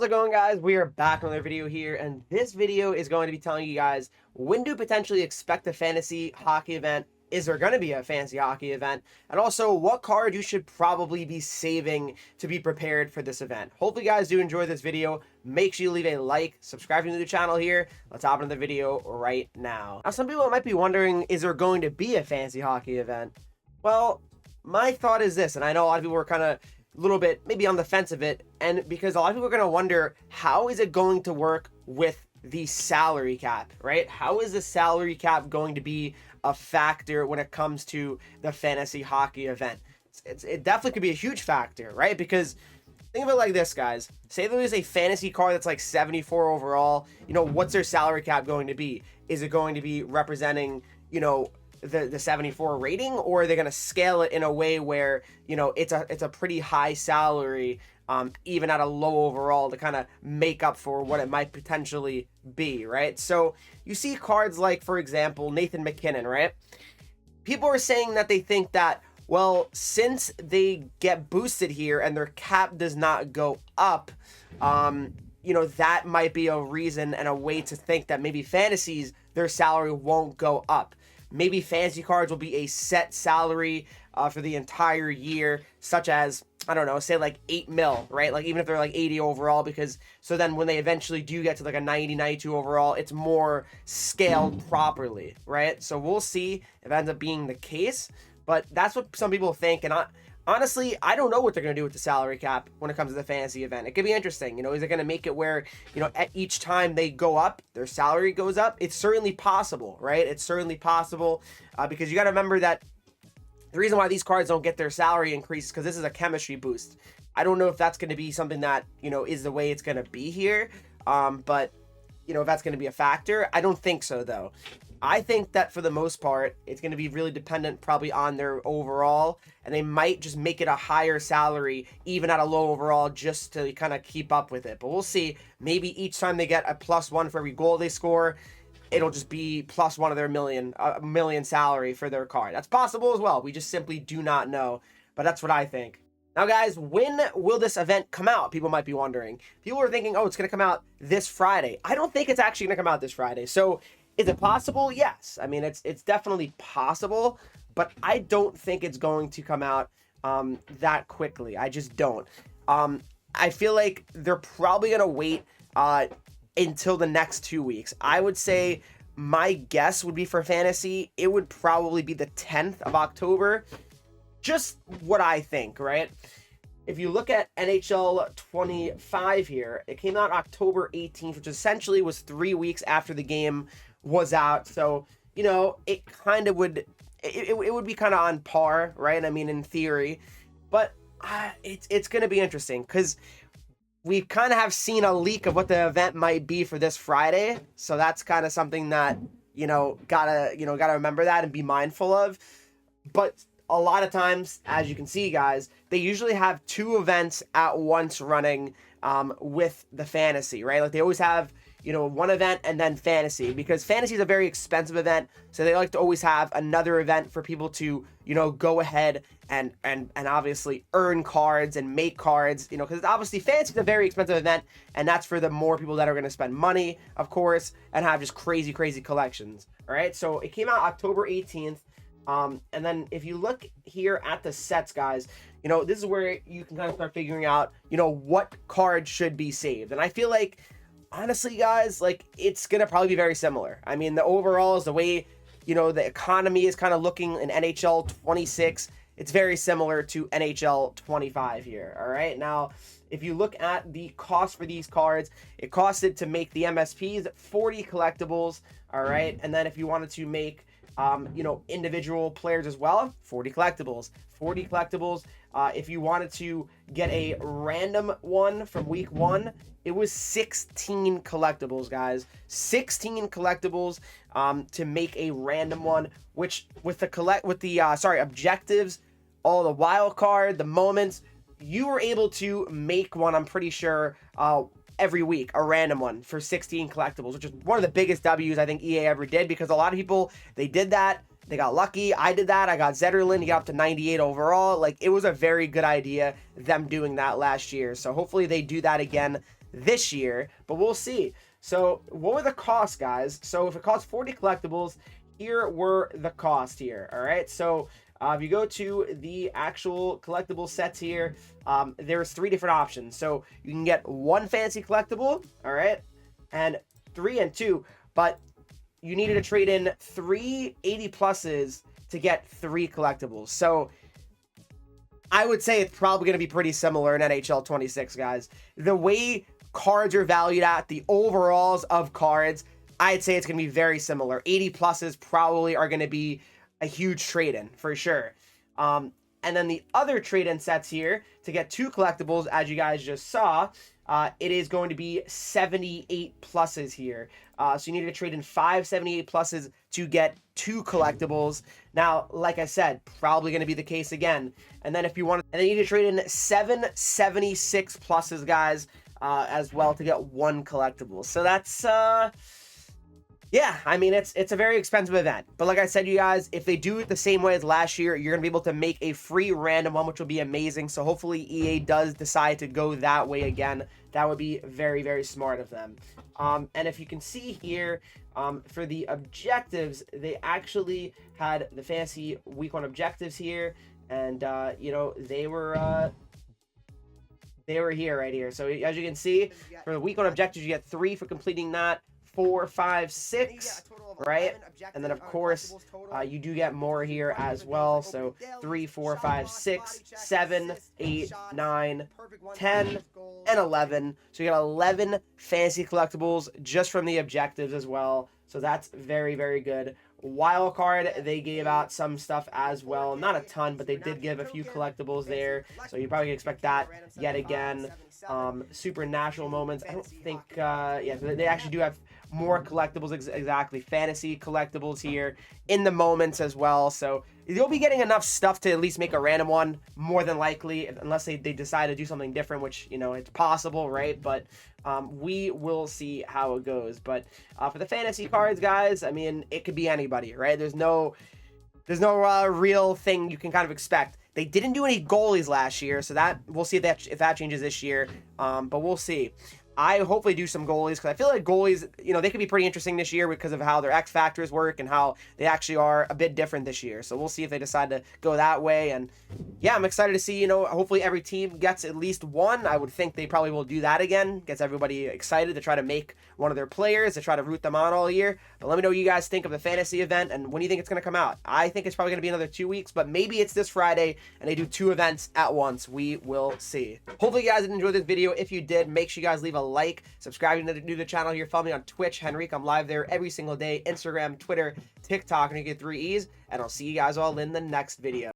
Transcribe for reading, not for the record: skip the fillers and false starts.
How's it going, guys? We are back with another video here, and this video is going to be telling you guys when to potentially expect a fantasy hockey event. Is there going to be a fantasy hockey event? And also, what card you should probably be saving to be prepared for this event. Hopefully, you guys do enjoy this video. Make sure you leave a like, subscribe to the channel here. Let's hop into the video right now. Now, some people might be wondering, is there going to be a fantasy hockey event? Well, my thought is this, and I know a lot of people were kind of a little bit maybe on the fence of it, and because a lot of people are going to wonder, how is it going to work with the salary cap, right? How is the salary cap going to be a factor when it comes to the fantasy hockey event? It definitely could be a huge factor, right? Because think of it like this, guys. Say there's a fantasy card that's like 74 overall. What's their salary cap going to be? Is it going to be representing, the 74 rating, or are they going to scale it in a way where it's a pretty high salary, even at a low overall, to kind of make up for what it might potentially be, right? So you see cards like, for example, Nathan MacKinnon, right? People are saying that they think that, well, since they get boosted here and their cap does not go up, that might be a reason and a way to think that maybe fantasies, their salary won't go up. Maybe fantasy cards will be a set salary for the entire year, such as, I don't know, say like 8 mil, right? Like even if they're like 80 overall, because so then when they eventually do get to like a 90, 92 overall, it's more scaled properly, right? So we'll see if it ends up being the case, but that's what some people think. And honestly, I don't know what they're going to do with the salary cap when it comes to the fantasy event. It could be interesting. Is it going to make it where, at each time they go up, their salary goes up? It's certainly possible, right? It's certainly possible because you got to remember that the reason why these cards don't get their salary increase is because this is a chemistry boost. I don't know if that's going to be something that, is the way it's going to be here. But, if that's going to be a factor, I don't think so, though. I think that for the most part, it's going to be really dependent probably on their overall, and they might just make it a higher salary, even at a low overall, just to kind of keep up with it. But we'll see. Maybe each time they get a +1 for every goal they score, it'll just be +1 of their million salary for their card. That's possible as well. We just simply do not know, but that's what I think. Now, guys, when will this event come out? People might be wondering. People are thinking, oh, it's going to come out this Friday. I don't think it's actually going to come out this Friday. So is it possible? Yes. I mean, it's definitely possible, but I don't think it's going to come out that quickly. I just don't. I feel like they're probably going to wait until the next 2 weeks. I would say my guess would be for fantasy, it would probably be the 10th of October. Just what I think, right? If you look at NHL 25 here, it came out October 18th, which essentially was 3 weeks after the game was out. So, it kind of would, it would be kind of on par, right? I mean, in theory, but it's going to be interesting because we kind of have seen a leak of what the event might be for this Friday. So that's kind of something that, gotta remember that and be mindful of. But a lot of times, as you can see, guys, they usually have 2 events at once running with the fantasy, right? Like they always have, one event and then fantasy, because fantasy is a very expensive event. So they like to always have another event for people to, go ahead and obviously earn cards and make cards, because obviously fantasy is a very expensive event, and that's for the more people that are going to spend money, of course, and have just crazy collections. All right. So it came out October 18th. And then if you look here at the sets, guys, this is where you can kind of start figuring out, what card should be saved. And I feel like, honestly, guys, like it's going to probably be very similar. I mean, the overall is the way, the economy is kind of looking in NHL 26. It's very similar to NHL 25 here. All right. Now, if you look at the cost for these cards, it costed to make the MSPs 40 collectibles. All right. And then if you wanted to make individual players as well, 40 collectibles. If you wanted to get a random one from week 1, it was 16 collectibles, guys. 16 collectibles to make a random one, which with the objectives, all the wild card, the moments, you were able to make one, I'm pretty sure, every week, a random one for 16 collectibles, which is one of the biggest W's I think EA ever did, because a lot of people, they did that, they got lucky. I did that. I got Zetterlund. He got up to 98 overall. Like, it was a very good idea, them doing that last year. So hopefully they do that again this year, but we'll see. So what were the costs, guys? So if it costs 40 collectibles, here were the cost here. All right. So if you go to the actual collectible sets here, there's 3 different options. So you can get 1 fancy collectible, all right, and 3 and 2, but you needed to trade in 3 80 pluses to get 3 collectibles. So I would say it's probably going to be pretty similar in NHL 26, guys. The way cards are valued at, the overalls of cards, I'd say it's going to be very similar. 80 pluses probably are going to be a huge trade-in for sure. And then the other trade-in sets here to get 2 collectibles, as you guys just saw, it is going to be 78 pluses here. So you need to trade in 5 78 pluses to get 2 collectibles. Now, like I said, probably going to be the case again. And then if you want, and then you need to trade in 7 76 pluses, guys, as well to get 1 collectible. So that's yeah, I mean, it's a very expensive event. But like I said, you guys, if they do it the same way as last year, you're going to be able to make a free random one, which will be amazing. So hopefully EA does decide to go that way again. That would be very, very smart of them. And if you can see here, for the objectives, they actually had the fantasy week 1 objectives here. And, you know, they were here, right here. So as you can see, for the week 1 objectives, you get 3 for completing that. 4, 5, 6, right? And then of course you do get more here as well. So 3, 4, 5, 6, 7, 8, 9, 10, and 11. So you got 11 fantasy collectibles just from the objectives as well. So that's very, very good. Wild card, they gave out some stuff as well. Not a ton, but they did give a few collectibles there. So you probably can expect that yet again. Supernatural moments. I don't think, yeah, they actually do have more collectibles, exactly. Fantasy collectibles here in the moments as well. So you'll be getting enough stuff to at least make a random one, more than likely, unless they decide to do something different, which, you know, it's possible, right? But we will see how it goes. But for the fantasy cards, guys, I mean, it could be anybody, right? There's no real thing you can kind of expect. They didn't do any goalies last year, so that we'll see if that changes this year. But we'll see. I hopefully do some goalies because I feel like goalies, you know, they could be pretty interesting this year because of how their X factors work and how they actually are a bit different this year. So we'll see if they decide to go that way. And yeah, I'm excited to see, you know, hopefully every team gets at least 1. I would think they probably will do that again. Gets everybody excited to try to make one of their players, to try to root them on all year. But let me know what you guys think of the fantasy event and when do you think it's going to come out. I think it's probably going to be another 2 weeks, but maybe it's this Friday and they do 2 events at once. We will see. Hopefully you guys did enjoy this video. If you did, make sure you guys leave a like, subscribe to the channel here. Follow me on Twitch, Henreek. I'm live there every single day. Instagram, Twitter, TikTok, and you get 3 E's. And I'll see you guys all in the next video.